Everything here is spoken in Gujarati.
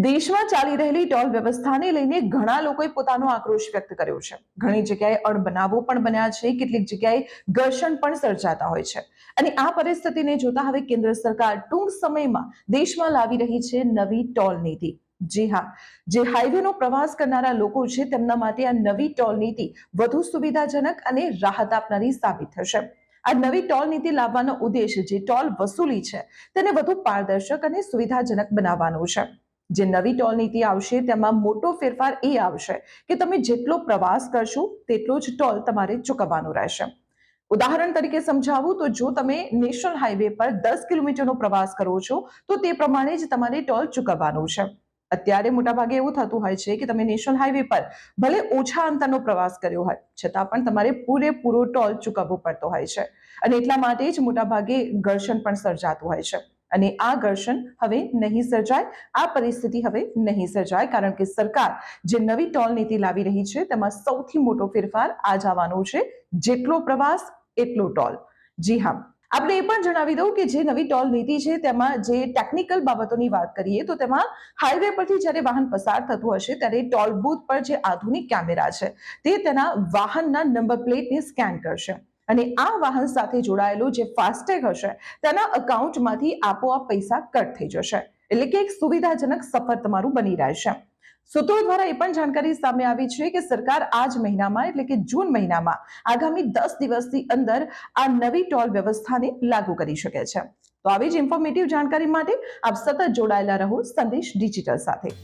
દેશમાં ચાલી રહેલી ટોલ વ્યવસ્થાને લઈને ઘણા લોકોએ પોતાનો આક્રોશ વ્યક્ત કર્યો છે. ઘણી જગ્યાએ અણબનાવો પણ બન્યા છે, કેટલીક જગ્યાએ ઘર્ષણ પણ સર્જાતા હોય છે. અને આ પરિસ્થિતિને જોતા હવે કેન્દ્ર સરકાર ટૂંક સમયમાં દેશમાં લાવી રહી છે નવી ટોલ નીતિ. જી હા, જે હાઈવેનો પ્રવાસ કરનારા લોકો છે તેમના માટે આ નવી ટોલ નીતિ વધુ સુવિધાજનક અને રાહત આપનારી સાબિત થશે. આ નવી ટોલ નીતિ લાવવાનો ઉદ્દેશ જે ટોલ વસૂલી છે તેને વધુ પારદર્શક અને સુવિધાજનક બનાવવાનો છે. જે નવી ટોલ નીતિ આવશે તેમાં મોટો ફેરફાર એ આવશે કે તમે જેટલો પ્રવાસ કરશો તેટલો જ ટોલ તમારે ચૂકવવાનો રહેશે. ઉદાહરણ તરીકે સમજાવું તો જો તમે નેશનલ હાઈવે પર 10 કિલોમીટરનો પ્રવાસ કરો છો તો તે પ્રમાણે જ તમારે ટોલ ચૂકવવાનું છે. અત્યારે મોટાભાગે એવું થતું હોય છે કે તમે નેશનલ હાઈવે પર ભલે ઓછા અંતરનો પ્રવાસ કર્યો હોય છતાં પણ તમારે પૂરેપૂરો ટોલ ચૂકવવો પડતો હોય છે. અને એટલા માટે જ મોટાભાગે ઘર્ષણ પણ સર્જાતું હોય છે. અને આ ઘર્ષણ હવે નહીં સર્જાય, આ પરિસ્થિતિ હવે નહીં સર્જાય, કારણ કે સરકાર જે નવી ટોલ નીતિ લાવી રહી છે તેમાં સૌથી મોટો ફેરફાર આ જ આવવાનો છે, જેટલો પ્રવાસ એટલો ટોલ. જી હા, આપણે એ પણ જણાવી દઉં કે જે નવી ટોલ નીતિ છે તેમાં જે ટેકનિકલ બાબતોની વાત કરીએ તો તેમાં હાઈવે પરથી જ્યારે વાહન પસાર થતું હશે ત્યારે ટોલ બૂથ પર જે આધુનિક કેમેરા છે તે તેના વાહનના નંબર પ્લેટને સ્કેન કરશે. અને આ વાહન સાથે જોડાયેલું જે ફાસ્ટેગ હશે તેના અકાઉન્ટમાંથી આપોઆપ પૈસા કટ થઈ જશે. એટલે કે એક સુવિધાજનક સફર તમારું બની રહેશે. સૂત્રો દ્વારા એ પણ જાણકારી સામે આવી છે કે સરકાર આ જ મહિનામાં એટલે કે જૂન મહિનામાં આગામી 10 દિવસની અંદર આ નવી ટોલ વ્યવસ્થાને લાગુ કરી શકે છે. તો આવી જ ઇન્ફોર્મેટિવ જાણકારી માટે આપ સતત જોડાયેલા રહો સંદેશ ડિજિટલ સાથે.